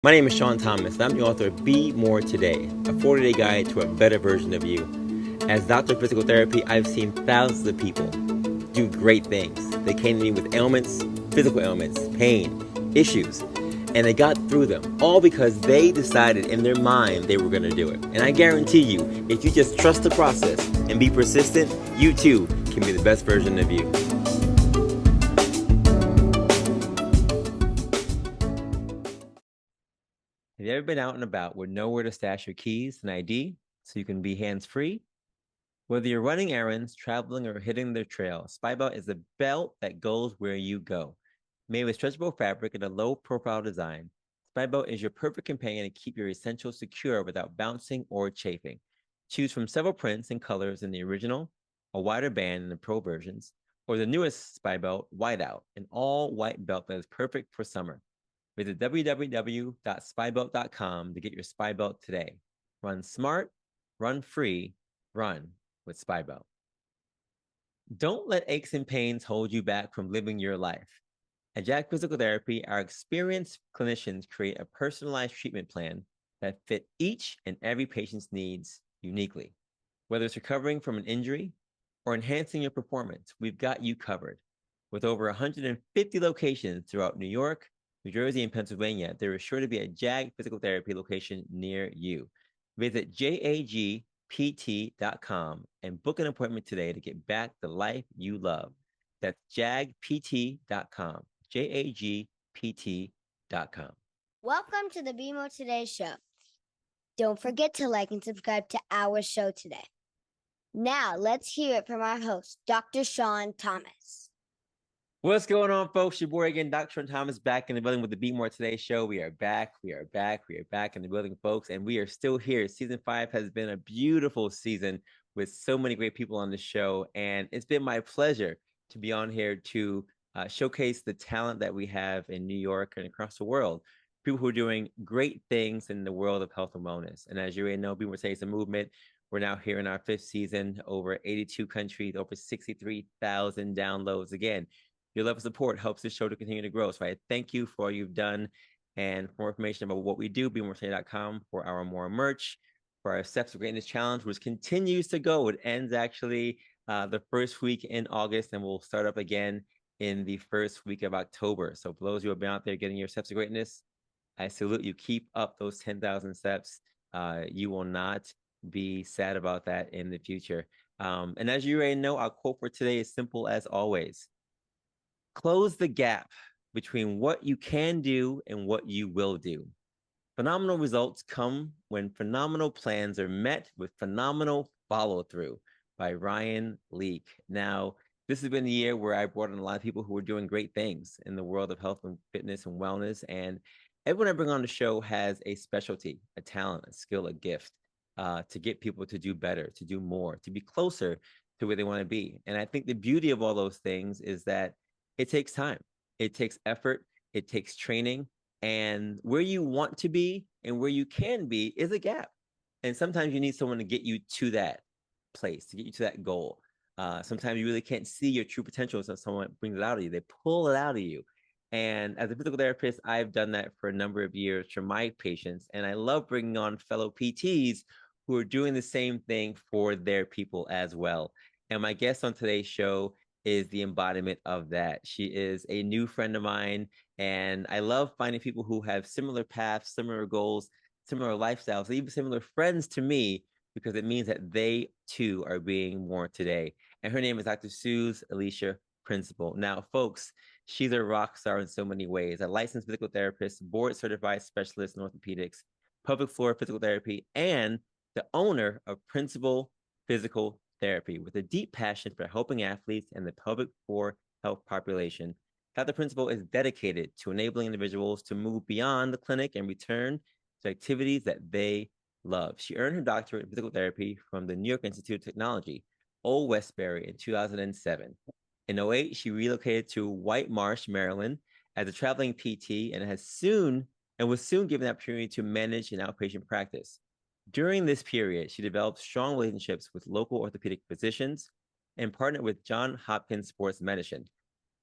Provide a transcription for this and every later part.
My name is Sean Thomas, and I'm the author of Be More Today, a 40-day guide to a better version of you. As doctor of physical therapy, I've seen thousands of people do great things. They came to me with ailments, physical ailments, pain, issues, and they got through them, all because they decided in their mind they were going to do it. And I guarantee you, if you just trust the process and be persistent, you too can be the best version of you. Have you ever been out and about with nowhere to stash your keys and ID so you can be hands-free? Whether you're running errands, traveling, or hitting the trail, Spy Belt is a belt that goes where you go. Made with stretchable fabric and a low-profile design, Spy Belt is your perfect companion to keep your essentials secure without bouncing or chafing. Choose from several prints and colors in the original, a wider band in the Pro versions, or the newest Spy Belt, Whiteout, an all-white belt that is perfect for summer. Visit www.spybelt.com to get your Spy Belt today. Run smart, run free, run with Spy Belt. Don't let aches and pains hold you back from living your life. At Jack Physical Therapy, our experienced clinicians create a personalized treatment plan that fit each and every patient's needs uniquely. Whether it's recovering from an injury or enhancing your performance, we've got you covered. With over 150 locations throughout New York, New Jersey, and Pennsylvania, there is sure to be a JAG Physical Therapy location near you. Visit jagpt.com and book an appointment today to get back the life you love. That's jagpt.com, jagpt.com. Welcome to the Be More Today show. Don't forget to like and subscribe to our show today. Now, let's hear it from our host, Dr. Sean Thomas. What's going on, folks? Your boy again, Dr. Sean Thomas, back in the building with the Be More Today show. We are back in the building, folks, and we are still here. Season 5 has been a beautiful season with so many great people on the show, and it's been my pleasure to be on here to showcase the talent that we have in New York and across the world. People who are doing great things in the world of health and wellness. And as you already know, Be More Today is a movement. We're now here in our 5th season, over 82 countries, over 63,000 downloads. Again, your love and support helps this show to continue to grow. So I thank you for all you've done. And for more information about what we do, BeMoreToday.com for our more merch, for our Steps of Greatness Challenge, which continues to go. It ends actually the first week in August, and we'll start up again in the first week of October. So for those of you who have been out there getting your Steps of Greatness, I salute you. Keep up those 10,000 steps. You will not be sad about that in the future. And as you already know, our quote for today is simple as always. Close the gap between what you can do and what you will do. Phenomenal results come when phenomenal plans are met with phenomenal follow through, by Ryan Leak. Now, this has been the year where I brought in a lot of people who are doing great things in the world of health and fitness and wellness. And everyone I bring on the show has a specialty, a talent, a skill, a gift to get people to do better, to do more, to be closer to where they want to be. And I think the beauty of all those things is that it takes time, it takes effort, it takes training, and where you want to be and where you can be is a gap. And sometimes you need someone to get you to that place, to get you to that goal. Sometimes you really can't see your true potential, so someone brings it out of you. They pull it out of you. And as a physical therapist, I've done that for a number of years for my patients. And I love bringing on fellow PTs who are doing the same thing for their people as well. And my guest on today's show is the embodiment of that. She is a new friend of mine, and I love finding people who have similar paths, similar goals, similar lifestyles, even similar friends to me, because it means that they too are being more today. And her name is Dr. Suze-Elisha Principal. Now, folks, she's a rock star in so many ways. A licensed physical therapist, board certified specialist in orthopedics, pelvic floor physical therapy, and the owner of Principal Physical Therapy with a deep passion for helping athletes and the pelvic floor health population. Dr. Principal is dedicated to enabling individuals to move beyond the clinic and return to activities that they love. She earned her doctorate in physical therapy from the New York Institute of Technology, Old Westbury, in 2007. In 2008, she relocated to White Marsh, Maryland, as a traveling PT and was soon given the opportunity to manage an outpatient practice. During this period, she developed strong relationships with local orthopedic physicians and partnered with Johns Hopkins Sports Medicine,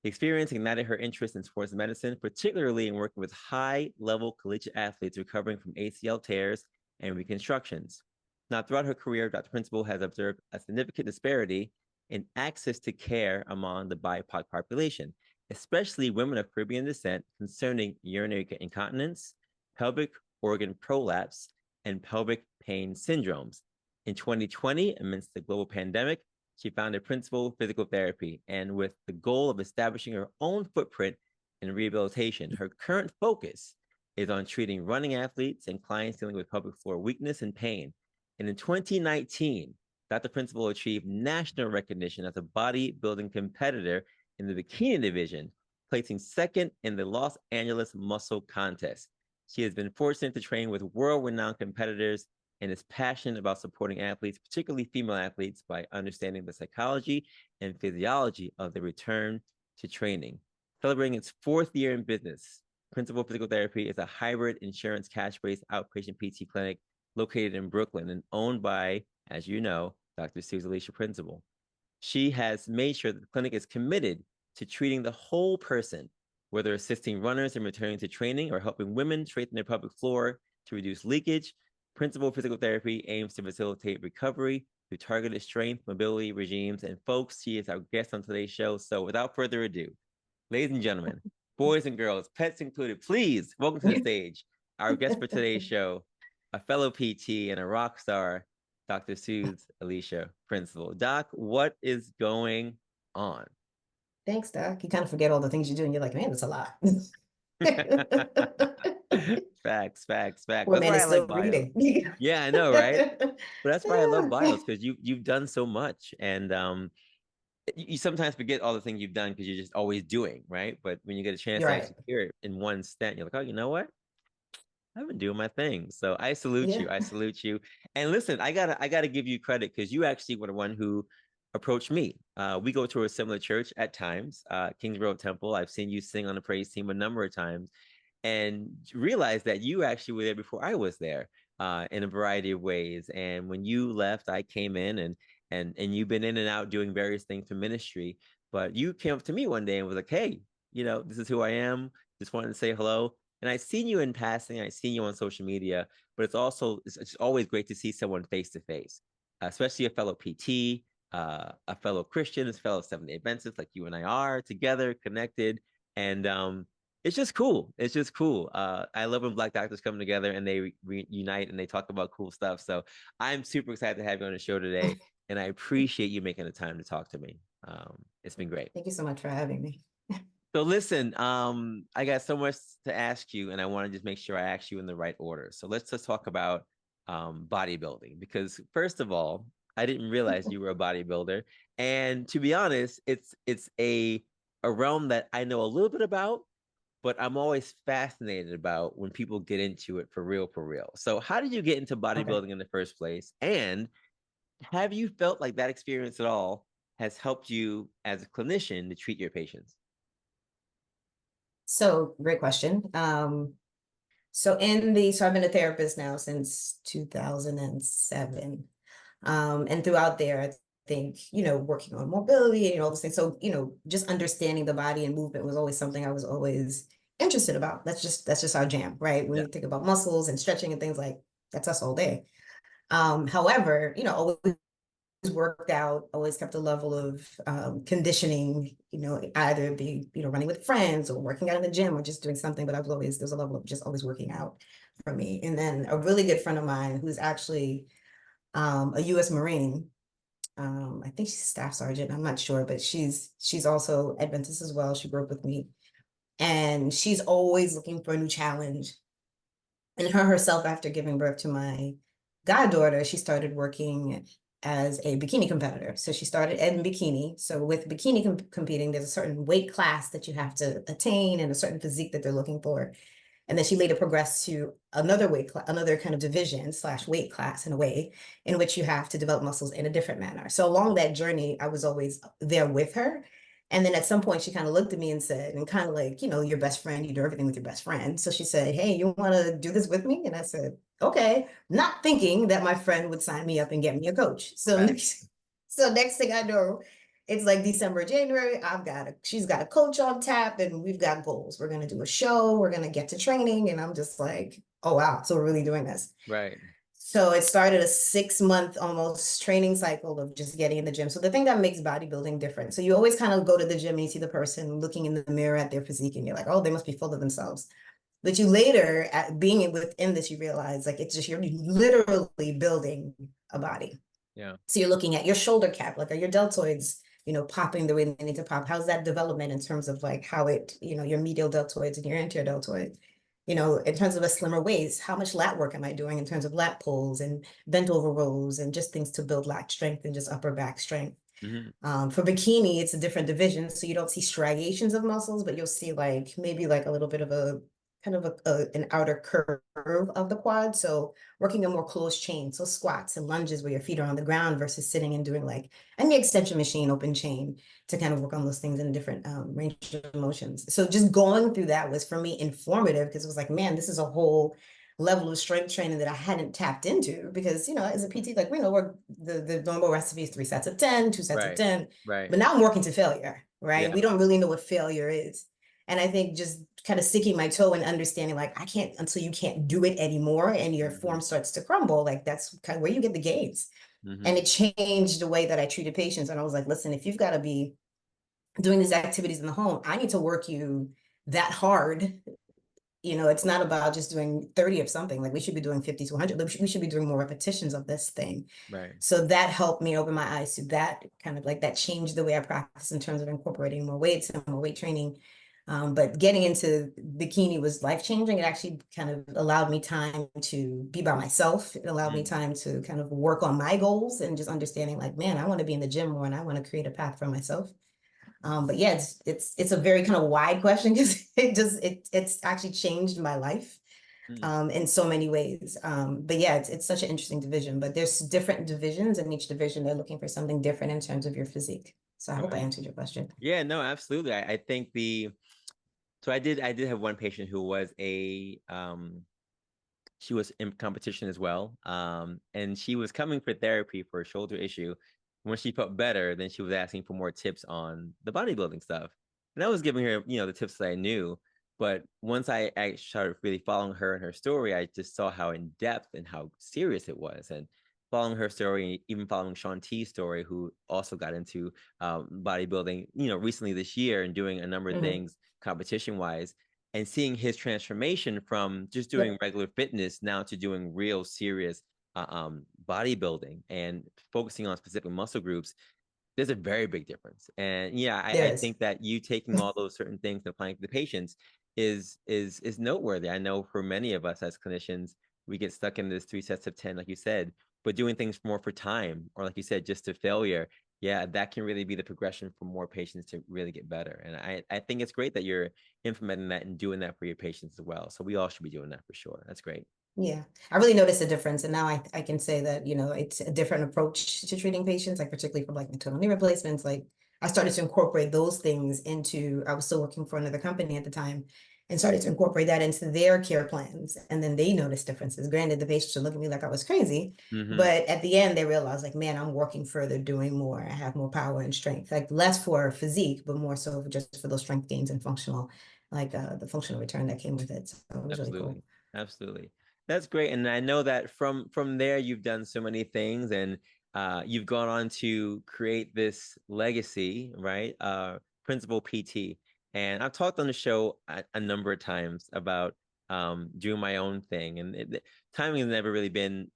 The experience ignited her interest in sports medicine, particularly in working with high-level collegiate athletes recovering from ACL tears and reconstructions. Now, throughout her career, Dr. Principal has observed a significant disparity in access to care among the BIPOC population, especially women of Caribbean descent, concerning urinary incontinence, pelvic organ prolapse, and pelvic pain syndromes. In 2020, amidst the global pandemic, she founded Principal Physical Therapy, and with the goal of establishing her own footprint in rehabilitation, her current focus is on treating running athletes and clients dealing with pelvic floor weakness and pain. And in 2019, Dr. Principal achieved national recognition as a bodybuilding competitor in the bikini division, placing second in the Los Angeles Muscle Contest. She has been fortunate to train with world-renowned competitors and is passionate about supporting athletes, particularly female athletes, by understanding the psychology and physiology of the return to training. Celebrating its 4th year in business, Principal Physical Therapy is a hybrid insurance cash-based outpatient PT clinic located in Brooklyn and owned by, as you know, Dr. Suze-Elisha Principal. She has made sure that the clinic is committed to treating the whole person, whether assisting runners in returning to training or helping women straighten their pelvic floor to reduce leakage. Principal Physical Therapy aims to facilitate recovery through targeted strength, mobility regimes. And folks, she is our guest on today's show. So without further ado, ladies and gentlemen, boys and girls, pets included, please welcome to the stage our guest for today's show, a fellow PT and a rock star, Dr. Suze-Elisha Principal. Doc, what is going on? Thanks, Doc. You kind of forget all the things you do, and you're like, man, it's a lot. Facts. Poor That's man why is I like still bios. reading. Yeah, I know, right? But that's why I love bios, because you've done so much, and you sometimes forget all the things you've done because you're just always doing, right? But when you get a chance You're to right. actually hear it in one stent, you're like, oh, you know what? I've been doing my thing. So I salute you. Yeah. I salute you. And listen, I gotta give you credit, because you actually were the one who approached me. We go to a similar church at times, Kingsborough Temple. I've seen you sing on the praise team a number of times, and realized that you actually were there before I was there, in a variety of ways. And when you left, I came in, and you've been in and out doing various things for ministry. But you came up to me one day and was like, "Hey, this is who I am. Just wanted to say hello." And I've seen you in passing. I've seen you on social media, but it's always great to see someone face to face, especially a fellow PT, a fellow Christian, a fellow Seventh-day Adventist like you and I are together, connected, and it's just cool. It's just cool. I love when Black doctors come together and they reunite and they talk about cool stuff. So I'm super excited to have you on the show today, and I appreciate you making the time to talk to me. It's been great. Thank you so much for having me. So listen, I got so much to ask you, and I want to just make sure I ask you in the right order. So let's just talk about bodybuilding, because first of all, I didn't realize you were a bodybuilder, and to be honest, it's a realm that I know a little bit about, but I'm always fascinated about when people get into it for real, for real. So how did you get into bodybuilding in the first place? And have you felt like that experience at all has helped you as a clinician to treat your patients? So great question. So I've been a therapist now since 2007. And throughout there, I think, working on mobility and all those things. So, just understanding the body and movement was always something I was always interested about. That's just our jam, right? When Yeah. you think about muscles and stretching and things, like that's us all day. However, always worked out, always kept a level of conditioning, either be, running with friends or working out in the gym or just doing something, but there's a level of just always working out for me. And then a really good friend of mine who's actually a U.S. Marine, I think she's a staff sergeant, I'm not sure, but she's also Adventist as well. She grew up with me, and she's always looking for a new challenge. And herself, after giving birth to my goddaughter, she started working as a bikini competitor. So she started in bikini. So with bikini competing, there's a certain weight class that you have to attain and a certain physique that they're looking for. And then she later progressed to another weight class, another kind of division / weight class in a way, in which you have to develop muscles in a different manner. So along that journey, I was always there with her. And then at some point, she kind of looked at me and said, and kind of like, your best friend, you do everything with your best friend. So she said, hey, you want to do this with me? And I said, okay, not thinking that my friend would sign me up and get me a coach. So, Right. so next thing I know, it's like December, January. She's got a coach on tap, and we've got goals. We're gonna do a show. We're gonna get to training, and I'm just like, oh wow, so we're really doing this. Right. So it started a 6-month almost training cycle of just getting in the gym. So the thing that makes bodybuilding different. So you always kind of go to the gym and you see the person looking in the mirror at their physique, and you're like, oh, they must be full of themselves. But you later, at being within this, you realize like it's just you're literally building a body. Yeah. So you're looking at your shoulder cap, like are your deltoids, popping the way they need to pop? How's that development in terms of like how it, your medial deltoids and your anterior deltoids? In terms of a slimmer waist, how much lat work am I doing in terms of lat pulls and bent over rows and just things to build lat strength and just upper back strength? For bikini, it's a different division, so you don't see striations of muscles, but you'll see like maybe like a little bit of a kind of an outer curve of the quad. So working a more closed chain, so squats and lunges where your feet are on the ground versus sitting and doing like any extension machine, open chain, to kind of work on those things in a different range of motions. So just going through that was for me informative, because it was like, man, this is a whole level of strength training that I hadn't tapped into, because as a PT, like we know the normal recipe is 3 sets of 10, 2 sets of 10, Right. but now I'm working to failure, right? Yeah. We don't really know what failure is. And I think just kind of sticking my toe and understanding, like, I can't, until you can't do it anymore and your form starts to crumble, like that's kind of where you get the gains. And it changed the way that I treated patients. And I was like, listen, if you've got to be doing these activities in the home, I need to work you that hard. It's not about just doing 30 of something. Like we should be doing 50 to 100. We should be doing more repetitions of this thing. Right. So that helped me open my eyes to that, kind of like that changed the way I practice in terms of incorporating more weights and more weight training. But getting into bikini was life-changing. It actually kind of allowed me time to be by myself. It allowed me time to kind of work on my goals and just understanding like, man, I want to be in the gym more and I want to create a path for myself. But yeah, it's a very kind of wide question, because it's actually changed my life in so many ways. But yeah, it's such an interesting division, but there's different divisions, and each division they're looking for something different in terms of your physique. So I hope I answered your question. Yeah, no, absolutely. I think so I did have one patient who was she was in competition as well. And she was coming for therapy for a shoulder issue. When she felt better, then she was asking for more tips on the bodybuilding stuff. And I was giving her, the tips that I knew. But once I started really following her and her story, I just saw how in depth and how serious it was. And following her story, even following Sean T's story, who also got into bodybuilding, recently this year and doing a number of things competition wise, and seeing his transformation from just doing regular fitness now to doing real serious bodybuilding and focusing on specific muscle groups, there's a very big difference. And yeah, I think that you taking all those certain things and applying to the patients is noteworthy. I know for many of us as clinicians, we get stuck in this 3 sets of 10, like you said, but doing things more for time, or like you said, just to failure. Yeah, that can really be the progression for more patients to really get better. And I think it's great that you're implementing that and doing that for your patients as well. So we all should be doing that for sure. That's great. Yeah, I really noticed a difference. And now I can say that, it's a different approach to treating patients, like particularly for like maternal knee replacements. Like I started to incorporate those things I was still working for another company at the time, and started to incorporate that into their care plans. And then they noticed differences. Granted, the patients would look at me like I was crazy, but at the end they realized like, man, I'm working further, doing more. I have more power and strength, like less for physique, but more so just for those strength gains and functional, like the functional return that came with it. So it was really cool. Absolutely. That's great. And I know that from there, you've done so many things, and you've gone on to create this legacy, right? Principal PT. And I've talked on the show a number of times about doing my own thing. And timing has never really been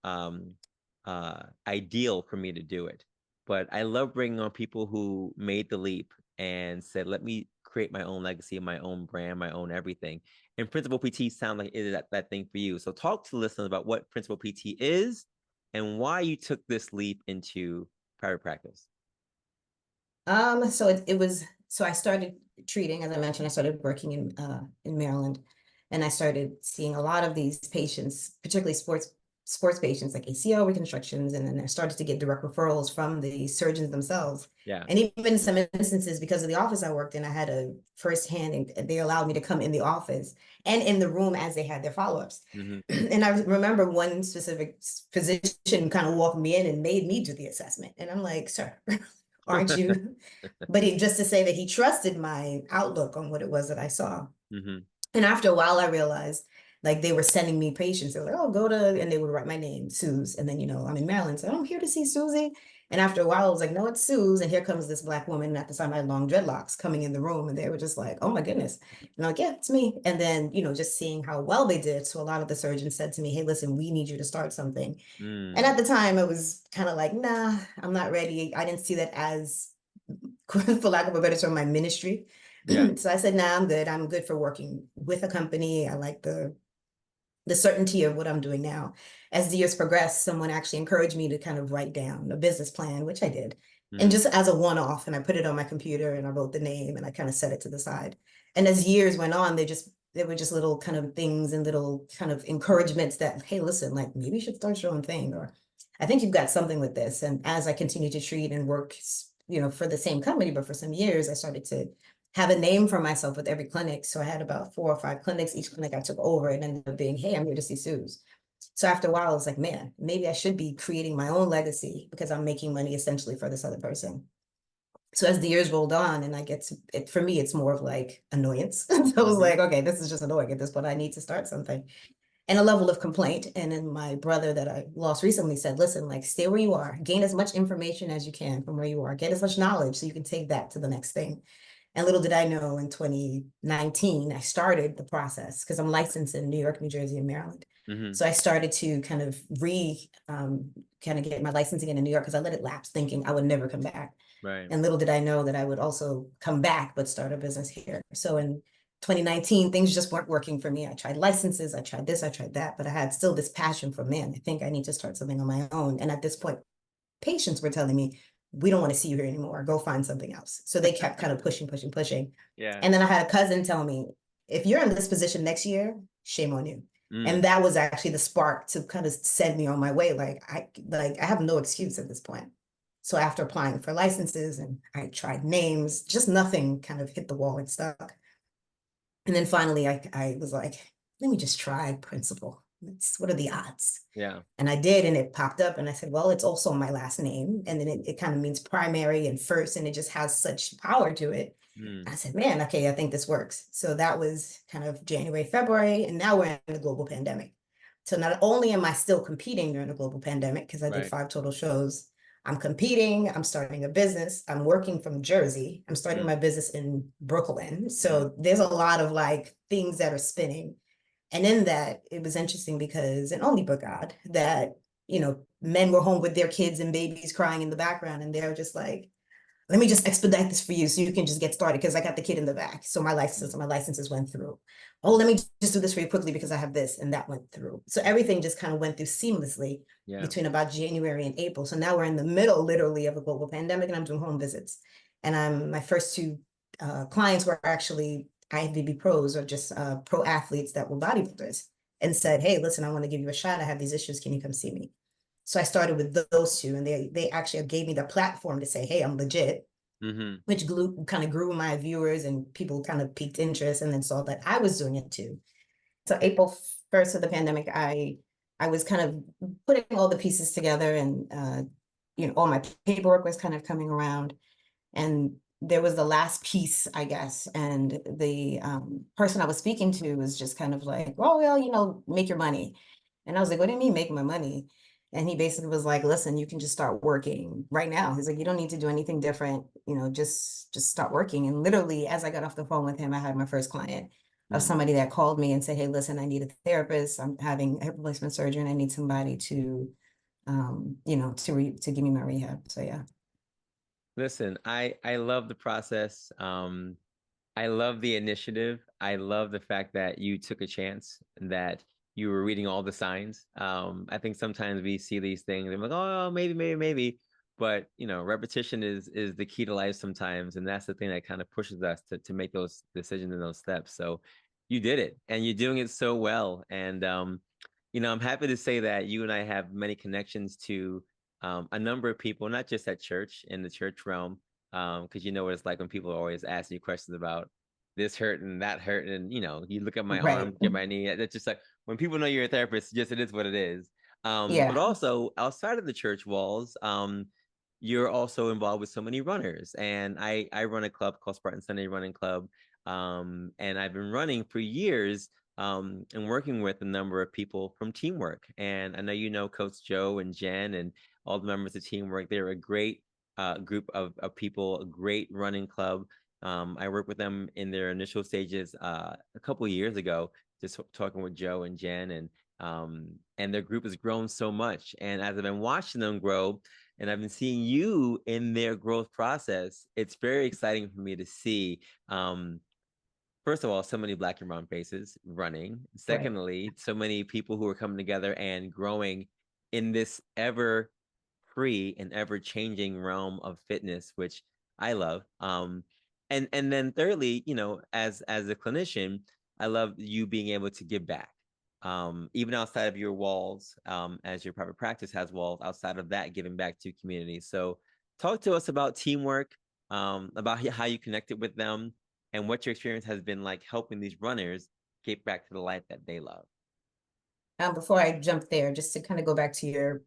ideal for me to do it. But I love bringing on people who made the leap and said, let me create my own legacy, my own brand, my own everything. And Principal PT sound like it is that thing for you. So talk to listeners about what Principal PT is and why you took this leap into private practice. So I started treating, as I mentioned, I started working in Maryland, and I started seeing a lot of these patients, particularly sports patients, like ACL reconstructions, and then I started to get direct referrals from the surgeons themselves. Yeah. And even in some instances, because of the office I worked in, I had a firsthand, and they allowed me to come in the office and in the room as they had their follow-ups. And I remember one specific physician kind of walked me in and made me do the assessment. And I'm like, sir, aren't you? But just to say that he trusted my outlook on what it was that I saw. Mm-hmm. And after a while, I realized like they were sending me patients. They were like, oh, go to, and they would write my name, Suze. And then, I'm in Maryland. So I'm here to see Susie. And after a while, I was like, no, it's Suze. And here comes this Black woman. And at the time, I had long dreadlocks coming in the room. And they were just like, oh my goodness. And I'm like, yeah, it's me. And then, just seeing how well they did. So a lot of the surgeons said to me, hey, listen, we need you to start something. And at the time, it was kind of like, nah, I'm not ready. I didn't see that as, for lack of a better term, my ministry. Yeah. So I said, nah, I'm good. I'm good for working with a company. I like the certainty of what I'm doing now. As the years progressed, someone actually encouraged me to kind of write down a business plan, which I did. And Mm. just as a one-off, and I put it on my computer and I wrote the name and I kind of set it to the side. And as years went on, they were just little kind of things and little kind of encouragements that, hey, listen, like maybe you should start your own thing, or I think you've got something with this. And as I continued to treat and work, for the same company, but for some years, I started to have a name for myself with every clinic. So I had about 4 or 5 clinics. Each clinic I took over and ended up being, hey, I'm here to see Suze. So after a while, I was like, man, maybe I should be creating my own legacy because I'm making money essentially for this other person. So as the years rolled on, and I get to it, for me, it's more of like annoyance. So I was like, okay, this is just annoying at this point. I need to start something. And a level of complaint. And then my brother that I lost recently said, listen, like stay where you are, gain as much information as you can from where you are, get as much knowledge so you can take that to the next thing. And little did I know in 2019, I started the process because I'm licensed in New York, New Jersey, and Maryland. Mm-hmm. So I started to kind of kind of get my licensing in New York because I let it lapse thinking I would never come back. Right. And little did I know that I would also come back, but start a business here. So in 2019, things just weren't working for me. I tried licenses, I tried this, I tried that, but I had still this passion for, man, I think I need to start something on my own. And at this point, patients were telling me, we don't want to see you here anymore. Go find something else. So they kept kind of pushing, pushing, pushing. Yeah. And then I had a cousin tell me, if you're in this position next year, shame on you. Mm. And that was actually the spark to kind of send me on my way. I have no excuse at this point. So after applying for licenses and I tried names, just nothing kind of hit the wall and stuck. And then finally I was like, let me just try principal. What are the odds? Yeah. And I did, and it popped up, and I said, well, it's also my last name. And then it kind of means primary and first, and it just has such power to it. Mm. I said, man, okay, I think this works. So that was kind of January, February, and now we're in the global pandemic. So not only am I still competing during the global pandemic, because I did Right. 5 total shows, I'm competing, I'm starting a business, I'm working from Jersey, I'm starting my business in Brooklyn. So there's a lot of like things that are spinning. And in that, it was interesting because, and only but God, that, men were home with their kids and babies crying in the background. And they're just like, let me just expedite this for you so you can just get started because I got the kid in the back. So my licenses went through. Oh, let me just do this for you quickly because I have this, and that went through. So everything just kind of went through seamlessly between about January and April. So now we're in the middle, literally, of a global pandemic, and I'm doing home visits. And my first 2 clients were actually IFBB pros, or just pro athletes that were bodybuilders, and said, hey, listen, I want to give you a shot. I have these issues. Can you come see me? So I started with those 2, and they actually gave me the platform to say, hey, I'm legit, which kind of grew my viewers, and people kind of piqued interest and then saw that I was doing it too. So April 1st of the pandemic, I was kind of putting all the pieces together, and all my paperwork was kind of coming around. And there was the last piece, I guess, and the person I was speaking to was just kind of like, oh, well, make your money. And I was like, what do you mean make my money? And he basically was like, listen, you can just start working right now. He's like, you don't need to do anything different, just start working. And literally, as I got off the phone with him, I had my first client of somebody that called me and said, hey, listen, I need a therapist. I'm having a hip replacement surgery and I need somebody to, to give me my rehab. So, yeah. Listen, I love the process. I love the initiative. I love the fact that you took a chance, that you were reading all the signs. I think sometimes we see these things and we're like, oh, maybe. But repetition is the key to life sometimes. And that's the thing that kind of pushes us to make those decisions and those steps. So you did it, and you're doing it so well. And I'm happy to say that you and I have many connections to a number of people, not just at church, in the church realm, because you know what it's like when people are always asking you questions about this hurt and that hurt, and you look at my arm, get my knee. That's just like when people know you're a therapist, just it is what it is. But also outside of the church walls, you're also involved with so many runners. And I run a club called Spartan Sunday Running Club. And I've been running for years and working with a number of people from Teamwork. And I know you know Coach Joe and Jen and all the members of Teamwork. They're a great group of people, a great running club. I worked with them in their initial stages a couple of years ago, just talking with Joe and Jen, and their group has grown so much. And as I've been watching them grow, and I've been seeing you in their growth process, it's very exciting for me to see. First of all, so many Black and brown faces running. Secondly, so many people who are coming together and growing in this ever free and ever changing realm of fitness, which I love. And then thirdly, you know, as a clinician, I love you being able to give back. Even outside of your walls, as your private practice has walls, outside of that, giving back to communities. So talk to us about Teamwork, about how you connected with them, and what your experience has been like helping these runners get back to the life that they love. Before I jump there, just to kind of go back to your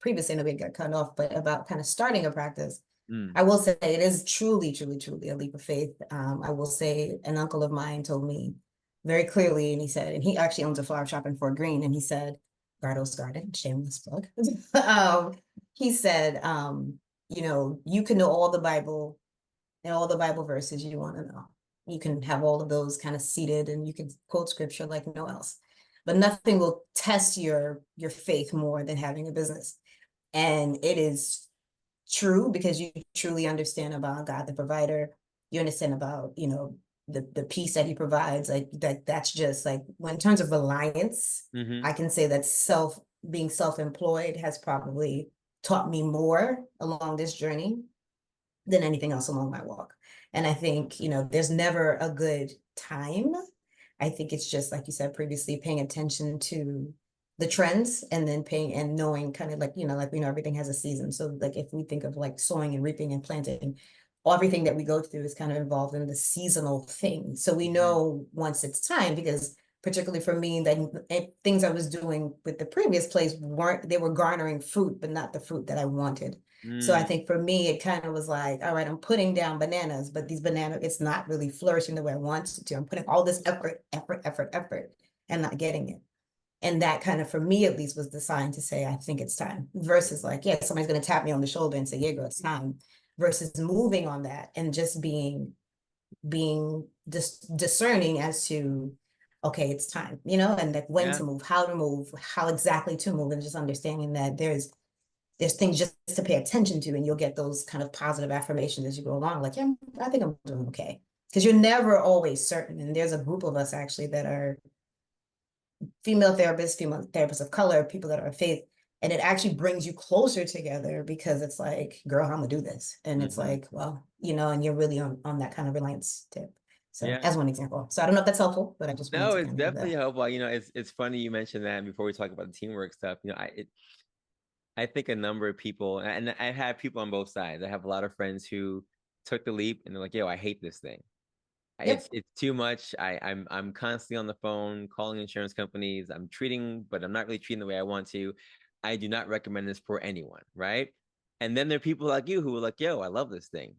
previous thing that we got cut off, but about kind of starting a practice, I will say it is truly, truly, truly a leap of faith. I will say an uncle of mine told me very clearly, and he said, and he actually owns a flower shop in Fort Greene, and he said, Gardo's Garden, shameless plug. He said, you know, you can know all the Bible and all the Bible verses you want to know. You can have all of those kind of seated, and you can quote scripture like no else, but nothing will test your faith more than having a business. And it is true, because you truly understand about God the provider. You understand about, you know, the peace that he provides, like that's just like, when in terms of reliance, I can say that being self-employed has probably taught me more along this journey than anything else along my walk. And I think, you know, there's never a good time. I think it's just, like you said previously, paying attention to the trends, and then paying and knowing kind of like, you know, like we know everything has a season. So like if we think of like sowing and reaping and planting, everything that we go through is kind of involved in the seasonal thing. So we know once it's time, because particularly for me, that things I was doing with the previous place they were garnering fruit, but not the fruit that I wanted. So I think for me, it kind of was like, all right, I'm putting down bananas, but these bananas, it's not really flourishing the way I want it to. I'm putting all this effort, and not getting it. And that kind of, for me at least, was the sign to say, I think it's time, versus like, yeah, somebody's going to tap me on the shoulder and say, yeah, girl, it's time, versus moving on that and just being just discerning as to, okay, it's time, you know, and like when to move, how exactly to move, and just understanding that there's things just to pay attention to, and you'll get those kind of positive affirmations as you go along. Like, yeah, I think I'm doing okay. Because you're never always certain. And there's a group of us actually that are female therapists of color, people that are of faith. And it actually brings you closer together, because it's like, girl, I'm gonna do this. And it's like, well, you know, and you're really on that kind of reliance tip. So as one example. So I don't know if that's helpful, but I just wanted to it's kind definitely helpful. You know, it's funny you mentioned that. Before we talk about the Teamwork stuff, you know, I think a number of people, and I have people on both sides. I have a lot of friends who took the leap and they're like, yo, I hate this thing. It's too much. I'm constantly on the phone calling insurance companies. But I'm not really treating the way I want to. I do not recommend this for anyone, right? And then there are people like you who are like, yo, I love this thing.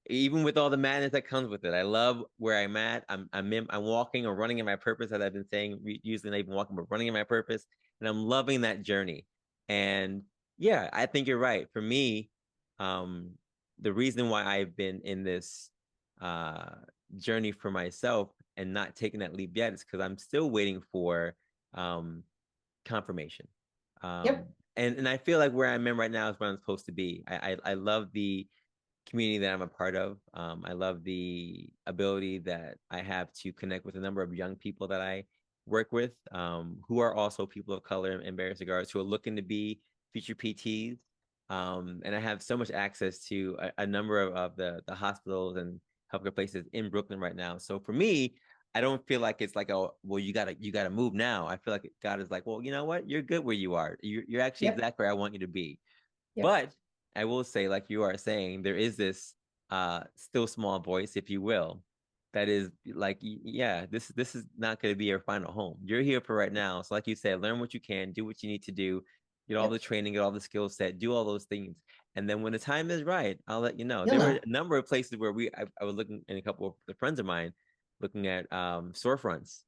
Even with all the madness that comes with it, I love where I'm at. I'm walking or running in my purpose, as I've been saying. Usually not even walking, but running in my purpose, and I'm loving that journey. And yeah, I think you're right. For me, the reason why I've been in this journey for myself and not taking that leap yet is because I'm still waiting for confirmation. And I feel like where I'm in right now is where I'm supposed to be. I love the community that I'm a part of. I love the ability that I have to connect with a number of young people that I work with, who are also people of color in various regards, who are looking to be future PTs. And I have so much access to a number of the hospitals and healthcare places in Brooklyn right now. So for me, I don't feel like it's like, oh, well, you gotta move now. I feel like God is like, well, you know what? You're good where you are. You're actually exactly where I want you to be. But I will say, like you are saying, there is this still small voice, if you will, that is like, yeah, this is not going to be your final home. You're here for right now. So like you said, learn what you can, do what you need to do, get all the training, get all the skill set, do all those things. And then when the time is right, I'll let you know. You'll There were know. a number of places where I was looking, and a couple of the friends of mine looking at storefronts.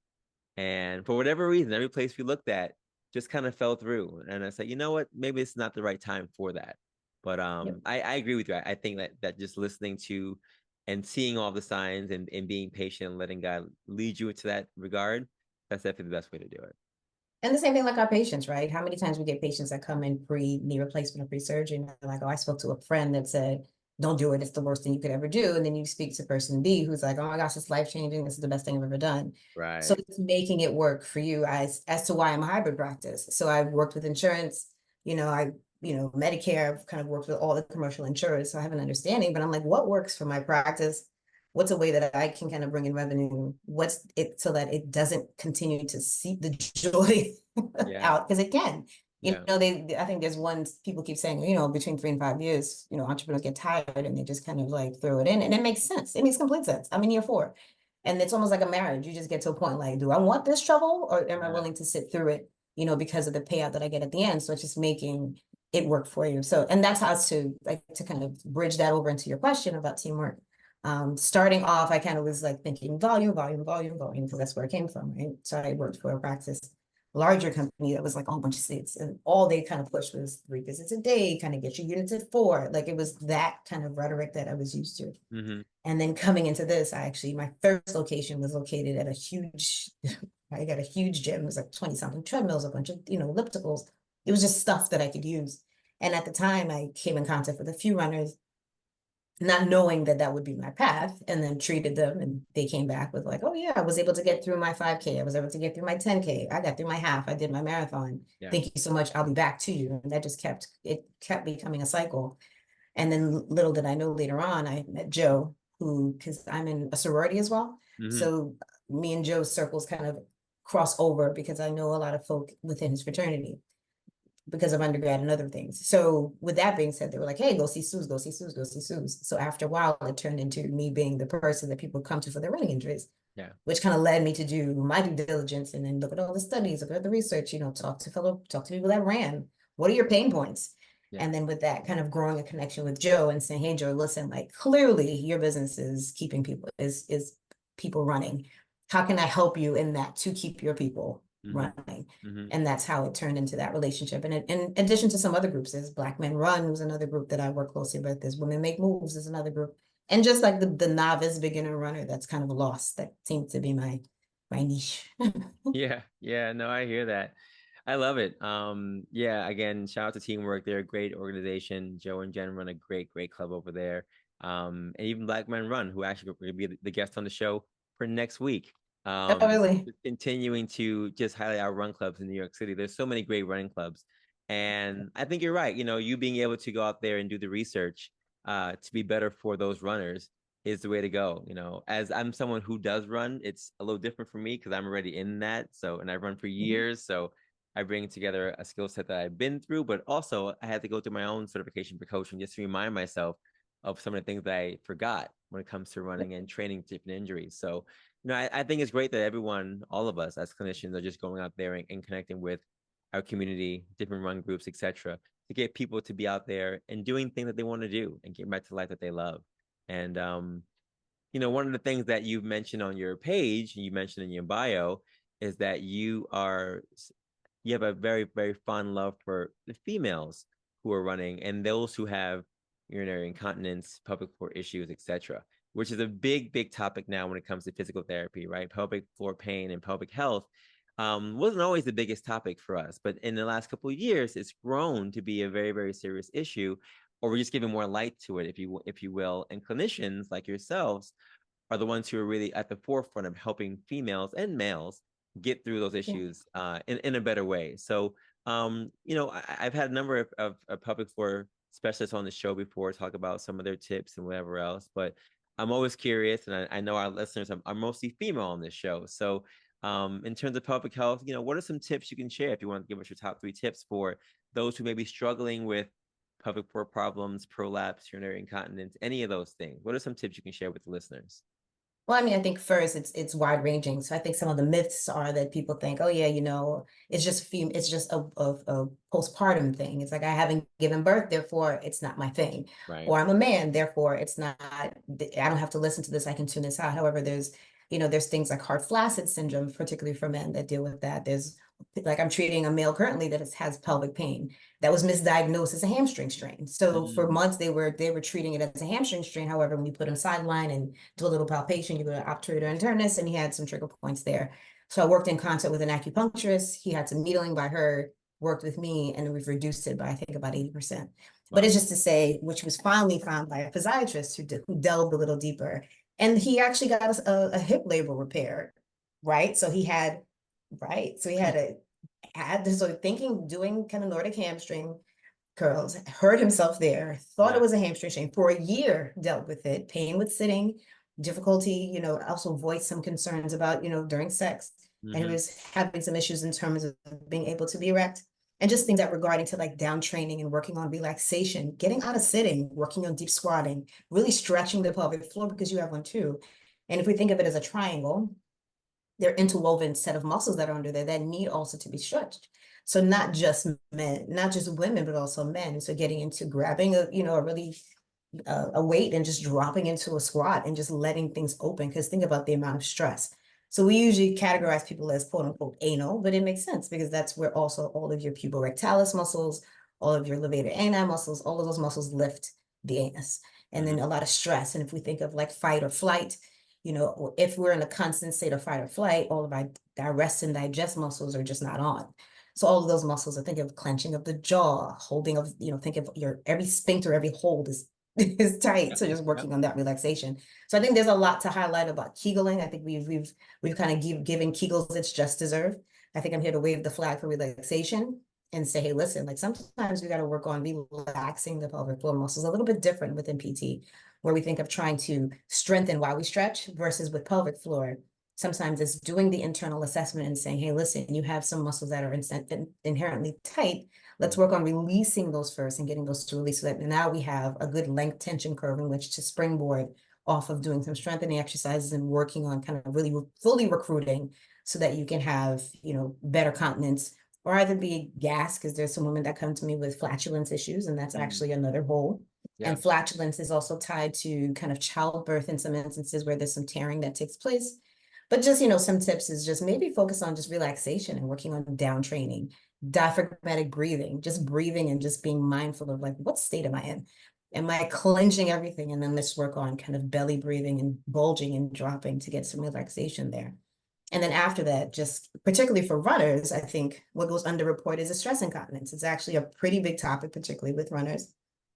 And for whatever reason, every place we looked at just kind of fell through. And I said, you know what? Maybe it's not the right time for that. But Yep. I agree with you. I think that just listening to and seeing all the signs and being patient and letting God lead you into that regard, that's definitely the best way to do it. And the same thing like our patients, right? How many times we get patients that come in pre-knee replacement or pre-surgery and they're like, oh, I spoke to a friend that said, don't do it. It's the worst thing you could ever do. And then you speak to person B who's like, oh my gosh, it's life-changing. This is the best thing I've ever done. So Right. it's making it work for you as to why I'm a hybrid practice. So I've worked with insurance, Medicare, I've kind of worked with all the commercial insurers. So I have an understanding, but I'm like, what works for my practice? What's a way that I can kind of bring in revenue? What's it so that it doesn't continue to seep the joy Yeah. out? Because it can. Yeah. I think there's one, people keep saying, between 3 and 5 years, entrepreneurs get tired and they just kind of like throw it in. And it makes sense. It makes complete sense. I'm in year 4. And it's almost like a marriage. You just get to a point like, do I want this trouble or am I Yeah. willing to sit through it, because of the payout that I get at the end? So it's just making it work for you. So, and that's how to kind of bridge that over into your question about teamwork. Starting off, I kind of was like thinking volume, because that's where I came from, right? So I worked for a practice, larger company that was like a whole bunch of states, and all they kind of pushed was 3 visits a day, kind of get your units at 4. Like it was that kind of rhetoric that I was used to. Mm-hmm. And then coming into this, my first location was located at a huge, I got a huge gym. It was like 20 something treadmills, a bunch of, ellipticals. It was just stuff that I could use. And at the time I came in contact with a few runners, not knowing that that would be my path, and then treated them. And they came back with like, oh yeah, I was able to get through my 5K. I was able to get through my 10K. I got through my half. I did my marathon. Yeah. Thank you so much. I'll be back to you. And that just kept becoming a cycle. And then little did I know, later on, I met Joe, because I'm in a sorority as well. Mm-hmm. So me and Joe's circles kind of cross over because I know a lot of folk within his fraternity because of undergrad and other things. So with that being said, they were like, hey, go see Suze, go see Suze, go see Suze. So after a while, it turned into me being the person that people come to for their running injuries. Yeah. Which kind of led me to do my due diligence and then look at all the studies, look at the research, talk to people that ran. What are your pain points? Yeah. And then with that, kind of growing a connection with Joe and saying, hey, Joe, listen, like clearly your business is keeping people, is people running. How can I help you in that to keep your people running? Mm-hmm. And that's how it turned into that relationship. And in addition to some other groups, there's Black Men Run, was another group that I work closely with. There's Women Make Moves is another group. And just like the novice beginner runner, that's kind of a loss. That seems to be my niche. Yeah. No, I hear that. I love it. Yeah, again, shout out to Teamwork. They're a great organization. Joe and Jen run a great club over there. And even Black Men Run, who actually going to be the guest on the show for next week. Oh, really? Continuing to just highlight our run clubs in New York City. There's so many great running clubs. And I think you're right. You being able to go out there and do the research to be better for those runners is the way to go. As I'm someone who does run, it's a little different for me because I'm already in that. So, and I've run for years. So I bring together a skill set that I've been through, but also I had to go through my own certification for coaching just to remind myself of some of the things that I forgot when it comes to running and training different injuries. So, I think it's great that everyone, all of us as clinicians, are just going out there and connecting with our community, different run groups, etc., to get people to be out there and doing things that they want to do and get back to the life that they love. And one of the things that you've mentioned on your page, you mentioned in your bio, is that you have a very, very fond love for the females who are running and those who have urinary incontinence, pelvic floor issues, etc., which is a big, big topic now when it comes to physical therapy, right? Pelvic floor pain and pelvic health wasn't always the biggest topic for us, but in the last couple of years, it's grown to be a very, very serious issue, or we're just giving more light to it, if you will. And clinicians like yourselves are the ones who are really at the forefront of helping females and males get through those issues in a better way. So, I've had a number of pelvic floor specialists on the show before talk about some of their tips and whatever else, but I'm always curious, and I know our listeners are mostly female on this show. So, in terms of pelvic health, what are some tips you can share if you want to give us your top 3 tips for those who may be struggling with pelvic floor problems, prolapse, urinary incontinence, any of those things? What are some tips you can share with the listeners? Well, I mean, I think first it's wide ranging. So I think some of the myths are that people think, oh yeah, it's just it's just a postpartum thing. It's like I haven't given birth, therefore it's not my thing. Right. Or I'm a man, therefore it's not, I don't have to listen to this, I can tune this out. However, there's things like heart flaccid syndrome, particularly for men that deal with that. There's like I'm treating a male currently that has pelvic pain that was misdiagnosed as a hamstring strain. So for Mm. months they were treating it as a hamstring strain. However, when you put him sideline and do a little palpation, you go to obturator internist, and he had some trigger points there. So I worked in concert with an acupuncturist. He had some needling by her, worked with me, and we've reduced it by I think about 80%. But Wow. it's just to say, which was finally found by a physiatrist who delved a little deeper, and he actually got us a hip label repair, right? So he had, right, so he had this sort of thinking, doing kind of Nordic hamstring curls, hurt himself there, thought it Yeah. was a hamstring strain for a year, dealt with it, pain with sitting, difficulty, also voiced some concerns about, during sex. And he Hmm. was having some issues in terms of being able to be erect. And just things that regarding to like down training and working on relaxation, getting out of sitting, working on deep squatting, really stretching the pelvic floor because you have one too. And if we think of it as a triangle, they're interwoven set of muscles that are under there that need also to be stretched. So not just men, not just women, but also men. So getting into grabbing a really a weight and just dropping into a squat and just letting things open. Because think about the amount of stress. So we usually categorize people as quote unquote anal, but it makes sense because that's where also all of your puborectalis muscles, all of your levator ani muscles, all of those muscles lift the anus. And then a lot of stress. And if we think of like fight or flight, if we're in a constant state of fight or flight, all of our rest and digest muscles are just not on. So all of those muscles, I think of clenching of the jaw, holding of, think of your every sphincter, every hold is tight. So just Yep. working on that relaxation. So I think there's a lot to highlight about Kegeling. I think we've kind of given Kegels its just deserved. I think I'm here to wave the flag for relaxation and say, hey, listen, like sometimes we got to work on relaxing the pelvic floor muscles a little bit different within PT, where we think of trying to strengthen while we stretch versus with pelvic floor. Sometimes it's doing the internal assessment and saying, hey, listen, you have some muscles that are inherently tight. Let's work on releasing those first and getting those to release so that now we have a good length tension curve in which to springboard off of doing some strengthening exercises and working on kind of really fully recruiting so that you can have, better continence or either be gas, because there's some women that come to me with flatulence issues, and that's actually another hole. Yeah. And flatulence is also tied to kind of childbirth in some instances where there's some tearing that takes place. But just, some tips is just maybe focus on just relaxation and working on down training, diaphragmatic breathing, just breathing and just being mindful of like, what state am I in? Am I clenching everything? And then let's work on kind of belly breathing and bulging and dropping to get some relaxation there. And then after that, just particularly for runners, I think what goes underreported is a stress incontinence. It's actually a pretty big topic, particularly with runners.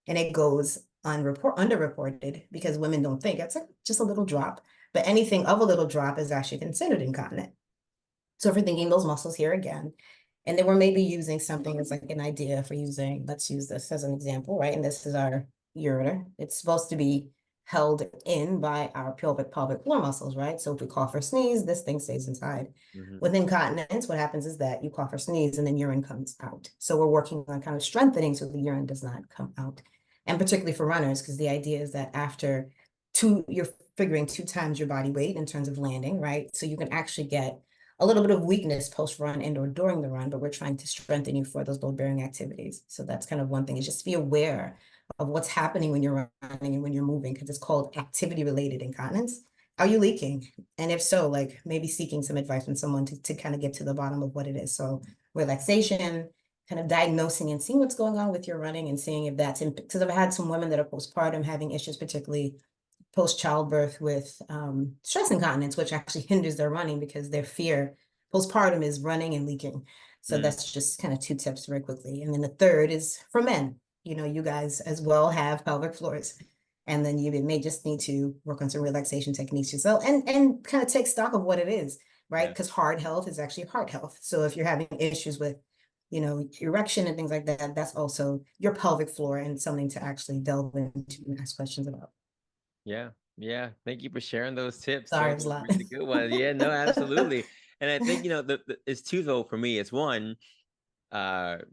And it goes underreported because women don't think it's like just a little drop, but anything of a little drop is actually considered incontinent. So if we're thinking those muscles here again, and then we're maybe using something as like an idea for using, let's use this as an example, right? And this is our ureter. It's supposed to be held in by our pelvic floor muscles, right? So if we cough or sneeze, this thing stays inside. With incontinence, what happens is that you cough or sneeze and then urine comes out. So we're working on kind of strengthening so the urine does not come out. And particularly for runners, because the idea is that after you're figuring 2 times your body weight in terms of landing, right? So you can actually get a little bit of weakness post-run and or during the run, but we're trying to strengthen you for those load-bearing activities. So that's kind of one thing, is just be aware of what's happening when you're running and when you're moving, because it's called activity-related incontinence. Are you leaking? And if so, like maybe seeking some advice from someone to kind of get to the bottom of what it is. So relaxation, kind of diagnosing and seeing what's going on with your running and seeing if that's because I've had some women that are postpartum having issues, particularly post-childbirth with stress incontinence, which actually hinders their running because their fear postpartum is running and leaking. So that's just kind of 2 tips very quickly. And then the third is for men. You guys as well have pelvic floors. And then you may just need to work on some relaxation techniques yourself and kind of take stock of what it is, right? Because heart health is actually heart health. So if you're having issues with, erection and things like that, that's also your pelvic floor and something to actually delve into and ask questions about. Yeah. Yeah. Thank you for sharing those tips. Sorry, it Those was a are lot. really good ones. Yeah, no, absolutely. And I think, it's two though for me. It's one,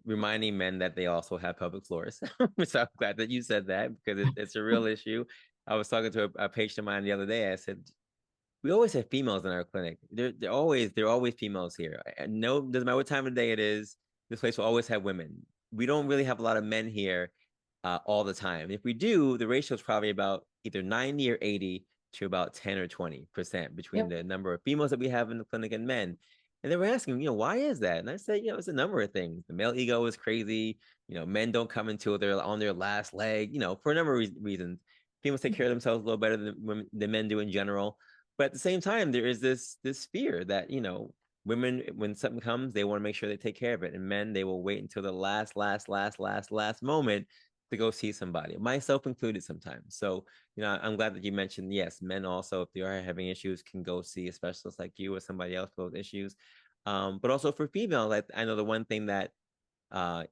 reminding men that they also have pelvic floors. So I'm glad that you said that because it's a real issue. I was talking to a patient of mine the other day. I said, we always have females in our clinic. They're always females here. And no, doesn't matter what time of day it is. This place will always have women. We don't really have a lot of men here all the time. If we do, the ratio is probably about either 90 or 80 to about 10 or 20% between Yep. the number of females that we have in the clinic and men. And they were asking, why is that? And I said, it's a number of things. The male ego is crazy. Men don't come until they're on their last leg, for a number of reasons. Females take care of themselves a little better than men do in general. But at the same time, there is this fear that, women, when something comes, they want to make sure they take care of it. And men, they will wait until the last moment to go see somebody, myself included sometimes. So, I'm glad that you mentioned, yes, men also, if they are having issues, can go see a specialist like you or somebody else for those issues. But also for females, I know the one thing that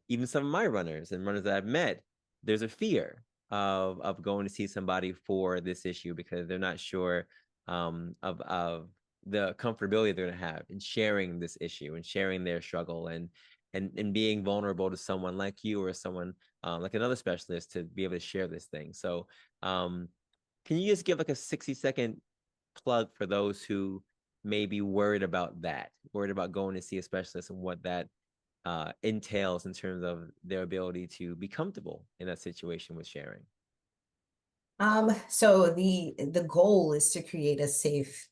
even some of my runners and runners that I've met, there's a fear of going to see somebody for this issue because they're not sure of the comfortability they're going to have in sharing this issue and sharing their struggle and being vulnerable to someone like you or someone like another specialist to be able to share this thing. So can you just give like a 60-second plug for those who may be worried about going to see a specialist and what that entails in terms of their ability to be comfortable in that situation with sharing? So the goal is to create a safe,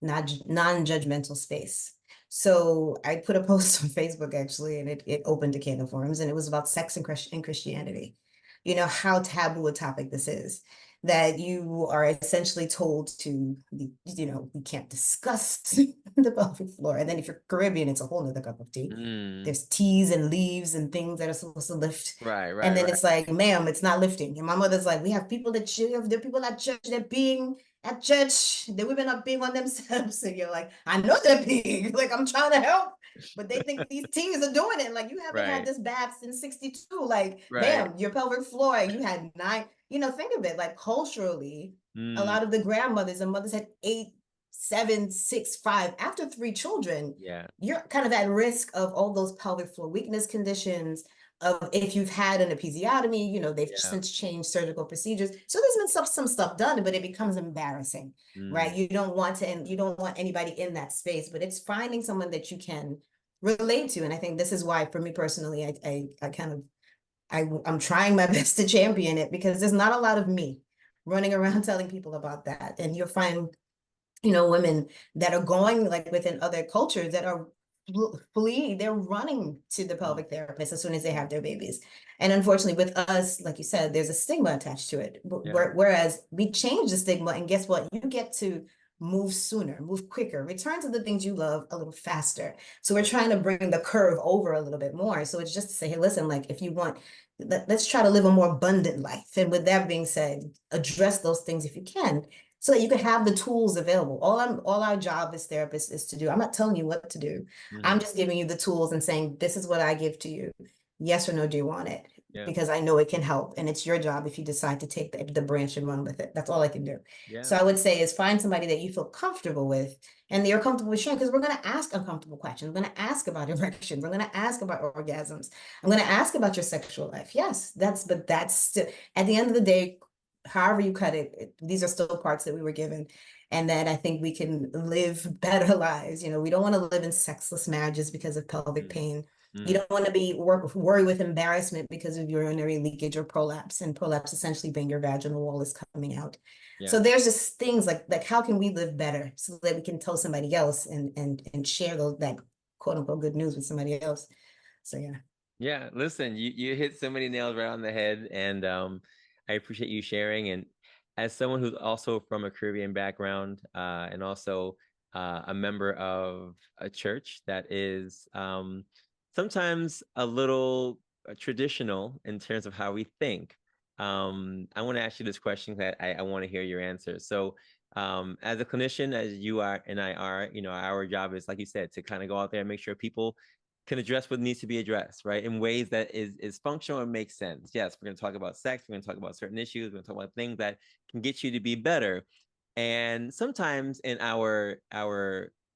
non-judgmental space. So I put a post on Facebook actually, and it opened a can of worms, and it was about sex and Christianity. How taboo a topic this is, that you are essentially told to, we can't discuss the pelvic floor. And then if you're Caribbean, it's a whole nother cup of tea. There's teas and leaves and things that are supposed to lift. Right, And then right. it's like, ma'am, it's not lifting. And my mother's like, we have people that there are people at church that being at church, the women are being on themselves. And you're like, I know they're being, like, I'm trying to help. But they think these teens are doing it. Like, you haven't had Right, this bath since 62. Like, right. ma'am, your pelvic floor, you had 9, think of it, like culturally, a Mm, lot of the grandmothers and mothers had 8, 7, 6, 5. After 3 children, yeah, you're kind of at risk of all those pelvic floor weakness conditions. Of if you've had an episiotomy, they've yeah. since changed surgical procedures. So there's been some stuff done, but it becomes embarrassing, right? Mm, You don't want to, and you don't want anybody in that space, but it's finding someone that you can relate to. And I think this is why, for me personally, I kind of, I'm trying my best to champion it because there's not a lot of me running around telling people about that. And you'll find, women that are going like within other cultures that are they're running to the mm, pelvic therapist as soon as they have their babies. And unfortunately with us, like you said, there's a stigma attached to it. yeah, Whereas we change the stigma, and guess what? You get to move sooner, move quicker, return to the things you love a little faster. So we're trying to bring the curve over a little bit more. So it's just to say, hey, listen, like if you want, let's try to live a more abundant life. And with that being said, address those things if you can, so that you can have the tools available. All our job as therapists is to do. I'm not telling you what to do. I'm mhm, just giving you the tools and saying, this is what I give to you. Yes or no, do you want it? yeah, Because I know it can help. And it's your job if you decide to take the branch and run with it. That's all I can do. yeah, So I would say is find somebody that you feel comfortable with and you're comfortable with sharing, because we're going to ask uncomfortable questions. We're going to ask about erections. We're going to ask about orgasms. I'm going to ask about your sexual life. Yes, but that's still, at the end of the day, however you cut it, these are still parts that we were given. And that I think we can live better lives. We don't want to live in sexless marriages because of pelvic mm, pain. You mm, don't want to be worry with embarrassment because of urinary leakage or prolapse. And prolapse essentially being your vaginal wall is coming out. yeah. So there's just things like how can we live better so that we can tell somebody else and share that quote unquote good news with somebody else. So yeah. Yeah, listen, you hit so many nails right on the head, and I appreciate you sharing. And as someone who's also from a Caribbean background, and also a member of a church that is sometimes a little traditional in terms of how we think, I want to ask you this question that I want to hear your answer. So, as a clinician, as you are and I are, our job is, like you said, to kind of go out there and make sure people can address what needs to be addressed, right? In ways that is functional and makes sense. Yes, we're going to talk about sex. We're going to talk about certain issues. We're going to talk about things that can get you to be better. And sometimes in our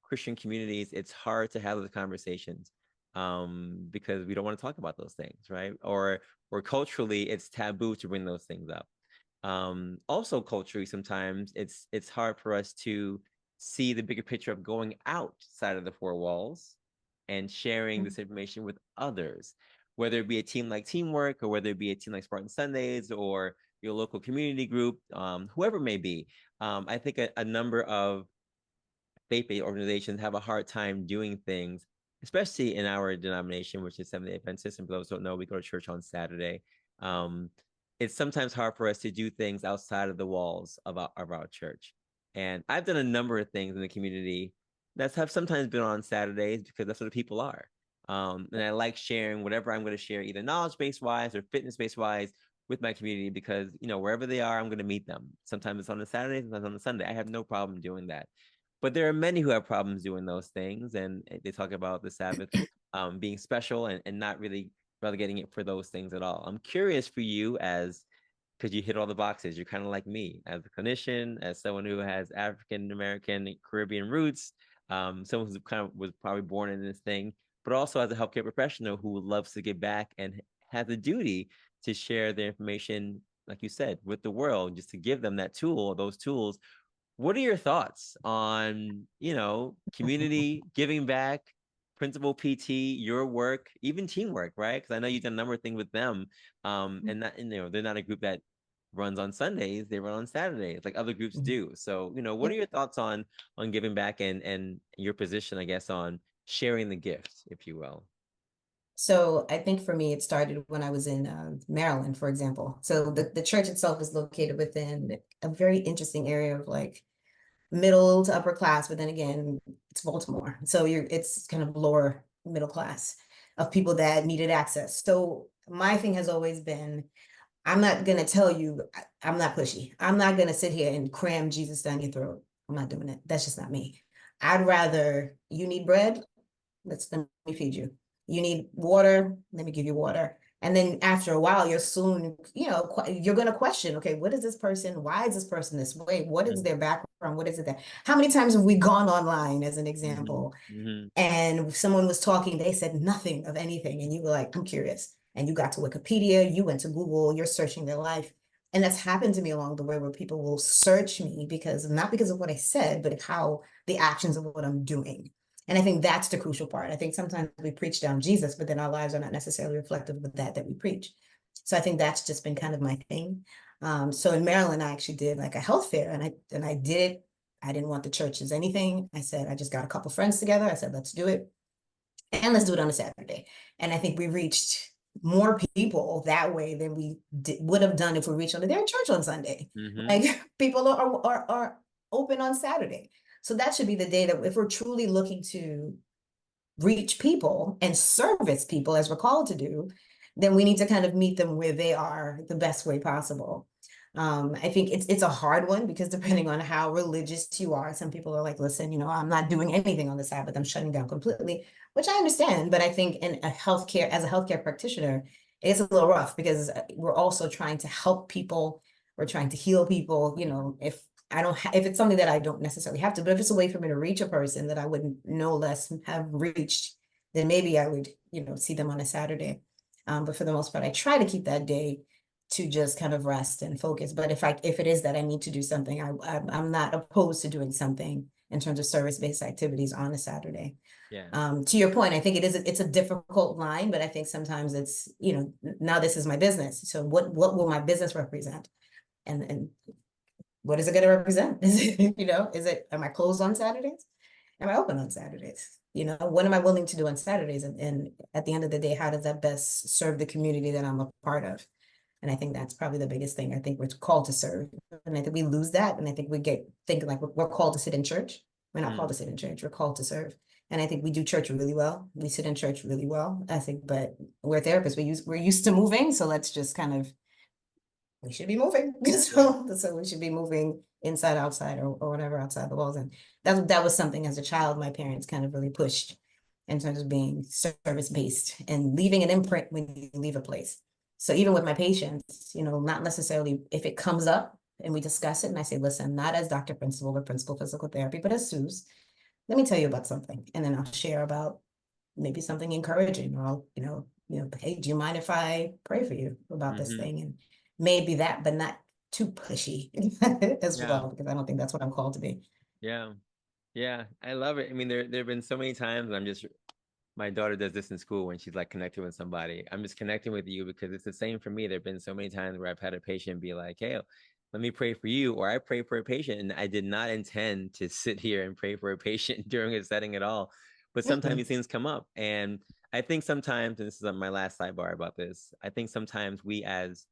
Christian communities, it's hard to have those conversations because we don't want to talk about those things, right? Or culturally, it's taboo to bring those things up. Also, culturally, sometimes it's hard for us to see the bigger picture of going outside of the four walls and sharing this information with others, whether it be a team like Teamwork or whether it be a team like Spartan Sundays or your local community group, whoever it may be. I think a number of faith-based organizations have a hard time doing things, especially in our denomination, which is Seventh-day Adventist. And for those who don't know, we go to church on Saturday. It's sometimes hard for us to do things outside of the walls of our church. And I've done a number of things in the community that have sometimes been on Saturdays because that's what the people are. And I like sharing whatever I'm going to share, either knowledge-based wise or fitness-based wise, with my community, because wherever they are, I'm going to meet them. Sometimes it's on a Saturday, sometimes on a Sunday. I have no problem doing that. But there are many who have problems doing those things, and they talk about the Sabbath being special and not really relegating it for those things at all. I'm curious for you, as because you hit all the boxes. You're kind of like me as a clinician, as someone who has African American Caribbean roots, someone who kind of was probably born in this thing, but also as a healthcare professional who loves to give back and has a duty to share their information, like you said, with the world, just to give them that tool, those tools. What are your thoughts on, community giving back, principal PT, your work, even teamwork, right? Because I know you've done a number of things with them. And not, they're not a group that runs on Sundays, they run on Saturdays, like other groups do. So, what are your thoughts on giving back and your position, I guess, on sharing the gift, if you will? So I think for me, it started when I was in Maryland, for example. So the church itself is located within a very interesting area of like middle to upper class, but then again, it's Baltimore. So it's kind of lower middle class of people that needed access. So my thing has always been, I'm not going to tell you, I'm not pushy. I'm not going to sit here and cram Jesus down your throat. I'm not doing it. That's just not me. I'd rather, you need bread, let me feed you. You need water, let me give you water. And then after a while, you're soon, you're going to question, okay, what is this person? Why is this person this way? What is their background? What is it that, how many times have we gone online, as an example, and someone was talking, they said nothing of anything. And you were like, I'm curious. And you got to Wikipedia, you went to Google, you're searching their life. And that's happened to me along the way, where people will search me not because of what I said, but how the actions of what I'm doing. And I think that's the crucial part. I think sometimes we preach down Jesus, but then our lives are not necessarily reflective of that we preach. So I think that's just been kind of my thing. So in Maryland, I actually did like a health fair, and I did it. I didn't want the church as anything. I said, I just got a couple friends together. I said, let's do it. And let's do it on a Saturday. And I think we reached more people that way than we would have done if we reached their church on Sunday. Like people are open on Saturday. So that should be the day that if we're truly looking to reach people and service people as we're called to do, then we need to kind of meet them where they are the best way possible. I think it's a hard one, because depending on how religious you are, some people are like, listen, I'm not doing anything on the Sabbath, I'm shutting down completely, which I understand. But I think as a healthcare practitioner, it's a little rough, because we're also trying to help people. We're trying to heal people. If it's something that I don't necessarily have to, but if it's a way for me to reach a person that I would no less have reached, then maybe I would, see them on a Saturday. But for the most part, I try to keep that day to just kind of rest and focus. But if it is that I need to do something, I'm not opposed to doing something in terms of service-based activities on a Saturday. Yeah. To your point, I think it's a difficult line, but I think sometimes it's, now this is my business. So what will my business represent? And what is it going to represent? Is it, am I closed on Saturdays? Am I open on Saturdays? What am I willing to do on Saturdays? And at the end of the day, how does that best serve the community that I'm a part of? And I think that's probably the biggest thing. I think we're called to serve. And I think we lose that. And I think we get thinking like we're called to sit in church. We're not called to sit in church. We're called to serve. And I think we do church really well. We sit in church really well, I think, but we're therapists. We're used to moving. So let's just kind of, we should be moving. So we should be moving inside, outside, or whatever outside the walls. And that was something as a child, my parents kind of really pushed in terms of being service-based and leaving an imprint when you leave a place. So even with my patients, not necessarily if it comes up and we discuss it and I say, listen, not as Dr. Principal or Principal Physical Therapy, but as Suze, let me tell you about something. And then I'll share about maybe something encouraging, or I'll, hey, do you mind if I pray for you about this thing? And maybe that, but not too pushy as well, because I don't think that's what I'm called to be. Yeah. Yeah, I love it. I mean, there have been so many times I'm just my daughter does this in school when she's like connecting with somebody. I'm just connecting with you because it's the same for me. There have been so many times where I've had a patient be like, "Hey, let me pray for you," or I pray for a patient, and I did not intend to sit here and pray for a patient during a setting at all. But sometimes Mm-mm. these things come up, and I think sometimes, and this is my last sidebar about this, I think sometimes we as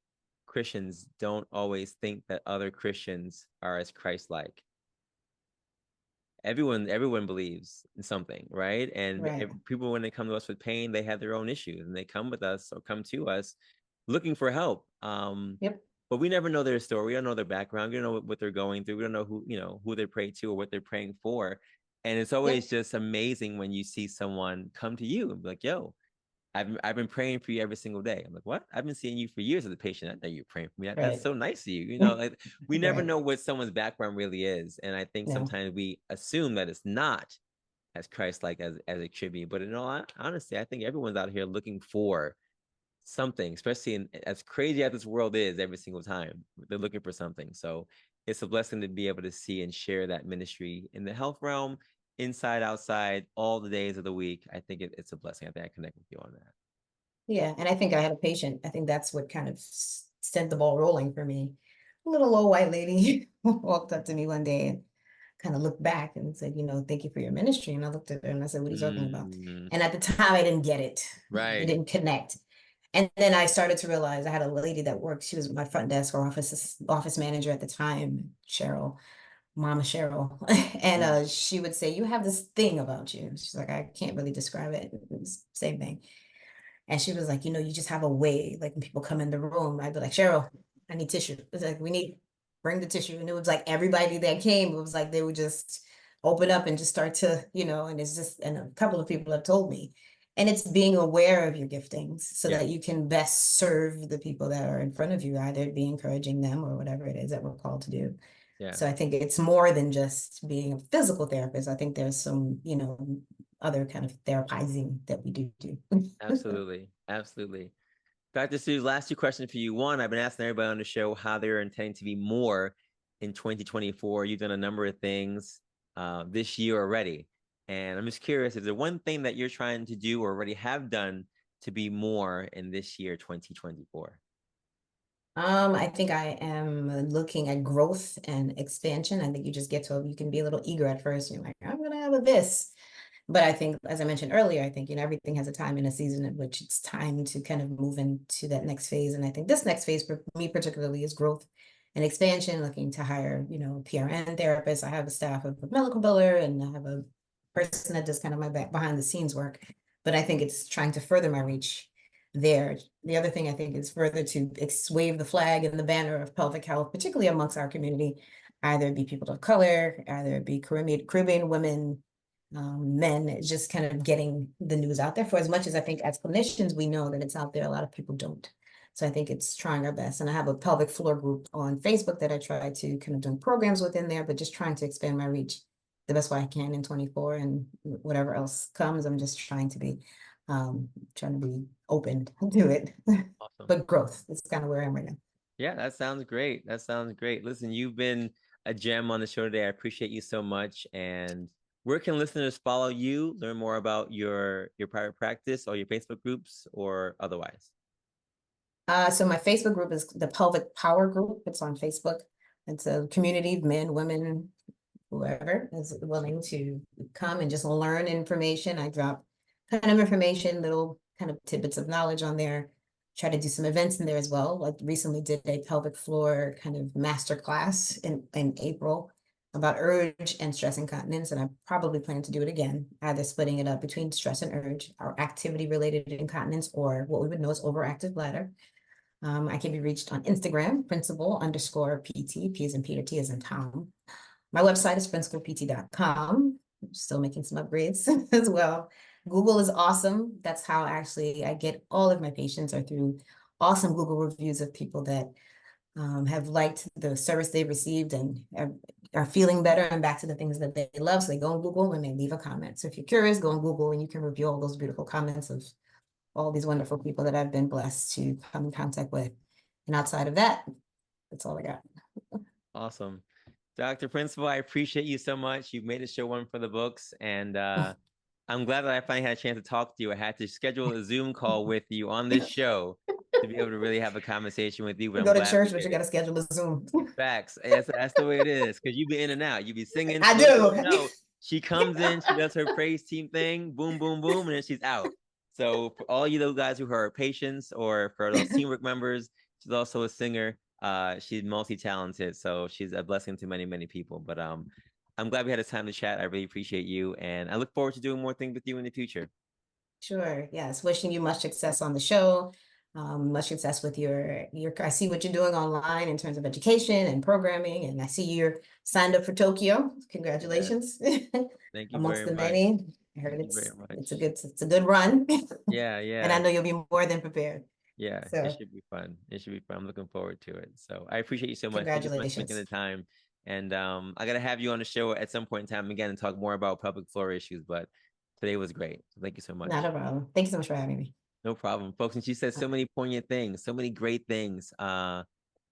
Christians don't always think that other Christians are as Christ-like. Everyone believes in something, right? And Right. people, when they come to us with pain, they have their own issues, and they come with us or come to us looking for help. Yep. But we never know their story. We don't know their background. We don't know what they're going through. We don't know who they pray to or what they're praying for. And it's always Yep. just amazing when you see someone come to you and be like, "Yo, I've been praying for you every single day." I'm like, "What? I've been seeing you for years as a patient. I know you're praying for me. That's Right. so nice of you." Like we never Right. know what someone's background really is. And I think No. sometimes we assume that it's not as Christ-like as it should be. But in all honesty, I think everyone's out here looking for something, especially as crazy as this world is every single time. They're looking for something. So it's a blessing to be able to see and share that ministry in the health realm, inside, outside, all the days of the week. I think it's a blessing. I think I connect with you on that. Yeah. And I think I had a patient. I think that's what kind of sent the ball rolling for me. A little old white lady walked up to me one day and kind of looked back and said, "Thank you for your ministry." And I looked at her and I said, "What are you talking about?" Mm, And at the time, I didn't get it. I right. didn't connect. And then I started to realize I had a lady that worked. She was my front desk or office manager at the time, Cheryl, Mama Cheryl. And Mm, she would say, "You have this thing about you." She's like, "I can't really describe it. It's the same thing." And she was like, "You just have a way, like when people come in the room, I'd be like, Cheryl, I need tissue." It's like, bring the tissue. And it was like everybody that came, it was like they would just open up and just start to, and it's just, and a couple of people have told me. And it's being aware of your giftings so yeah. that you can best serve the people that are in front of you, either be encouraging them or whatever it is that we're called to do. Yeah. So I think it's more than just being a physical therapist. I think there's some, other kind of therapizing that we do. Absolutely. Absolutely. Dr. Suze, last two questions for you. One, I've been asking everybody on the show how they're intending to be more in 2024. You've done a number of things this year already. And I'm just curious, is there one thing that you're trying to do or already have done to be more in this year, 2024? I think I am looking at growth and expansion. I think you can be a little eager at first. You're like, "I'm gonna have a this." But I think, as I mentioned earlier, I think, everything has a time and a season in which it's time to kind of move into that next phase. And I think this next phase for me particularly is growth and expansion, looking to hire, PRN therapists. I have a staff of a medical biller and I have a person that does kind of my back behind the scenes work. But I think it's trying to further my reach there. The other thing I think is further to wave the flag and the banner of pelvic health, particularly amongst our community, either it be people of color, either it be Caribbean women, men. It's just kind of getting the news out there. For as much as I think as clinicians, we know that it's out there, a lot of people don't. So I think it's trying our best. And I have a pelvic floor group on Facebook that I try to kind of doing programs within there, but just trying to expand my reach the best way I can in 24, and whatever else comes, I'm just trying to be open to it. Awesome. But growth is kind of where I am right now. Yeah, that sounds great. That sounds great. Listen, you've been a gem on the show today. I appreciate you so much. And where can listeners follow you, learn more about your private practice or your Facebook groups or otherwise? So my Facebook group is the Pelvic Power Group. It's on Facebook. It's a community of men, women, whoever is willing to come and just learn information. I drop kind of information, little kind of tidbits of knowledge on there. Try to do some events in there as well. Like recently did a pelvic floor kind of master class in April about urge and stress incontinence. And I probably plan to do it again, either splitting it up between stress and urge, or activity related incontinence, or what we would know as overactive bladder. I can be reached on Instagram, principal_PT, P as in Peter, T as in Tom. My website is principalpt.com. I'm still making some upgrades as well. Google is awesome. That's how actually I get all of my patients, are through awesome Google reviews of people that have liked the service they've received and are feeling better and back to the things that they love. So they go on Google and they leave a comment. So if you're curious, go on Google and you can review all those beautiful comments of all these wonderful people that I've been blessed to come in contact with. And outside of that, that's all I got. Awesome. Dr. Principal, I appreciate you so much. You've made the show one for the books, and I'm glad that I finally had a chance to talk to you. I had to schedule a Zoom call with you on this show to be able to really have a conversation with you, but You I'm go to glad we church, but did you got it. to schedule a Zoom. Facts. That's the way it is, because you be in and out. You be singing. I For those who do. don't know, she comes in, she does her praise team thing, boom, boom, boom, and then she's out. So for all you those guys who are patients, or for those teamwork members, she's also a singer. She's multi-talented, so she's a blessing to many, many people. But I'm glad we had a time to chat. I really appreciate you, and I look forward to doing more things with you in the future. Sure. Yes. Wishing you much success on the show. Much success with your. I see what you're doing online in terms of education and programming, and I see you're signed up for Tokyo. Congratulations. Thank you Amongst very the much. many. I heard Thank you very it's much. a good run. Yeah, And I yeah. know you'll be more than prepared. Yeah, it So should be fun. It should be fun. I'm looking forward to it. So I appreciate you so much. Thank you so much for making congratulations. the time. And I gotta have you on the show at some point in time again and talk more about pelvic floor issues. But today was great. So thank you so Not much. a problem. Thank you so much for having me. No problem, folks. And she said so many poignant things, so many great things.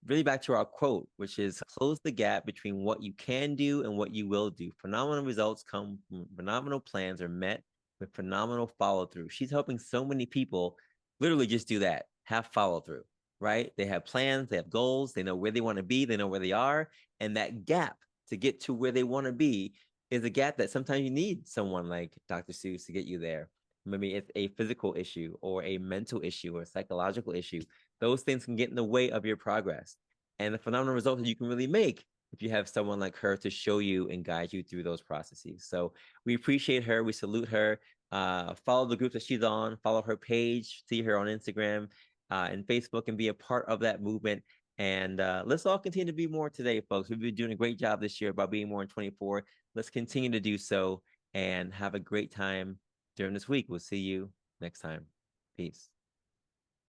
Really back to our quote, which is close the gap between what you can do and what you will do. Phenomenal results come from phenomenal plans are met with phenomenal follow through. She's helping so many people literally just do that, have follow through, right? They have plans, they have goals, they know where they want to be, they know where they are. And that gap to get to where they want to be is a gap that sometimes you need someone like Dr. Seuss to get you there. Maybe it's a physical issue or a mental issue or a psychological issue. Those things can get in the way of your progress. And the phenomenal results that you can really make if you have someone like her to show you and guide you through those processes. So we appreciate her. We salute her. Follow the group that she's on. Follow her page. See her on Instagram and Facebook, and be a part of that movement. And let's all continue to be more today, folks. We've been doing a great job this year about being more in 24. Let's continue to do so and have a great time during this week. We'll see you next time. Peace.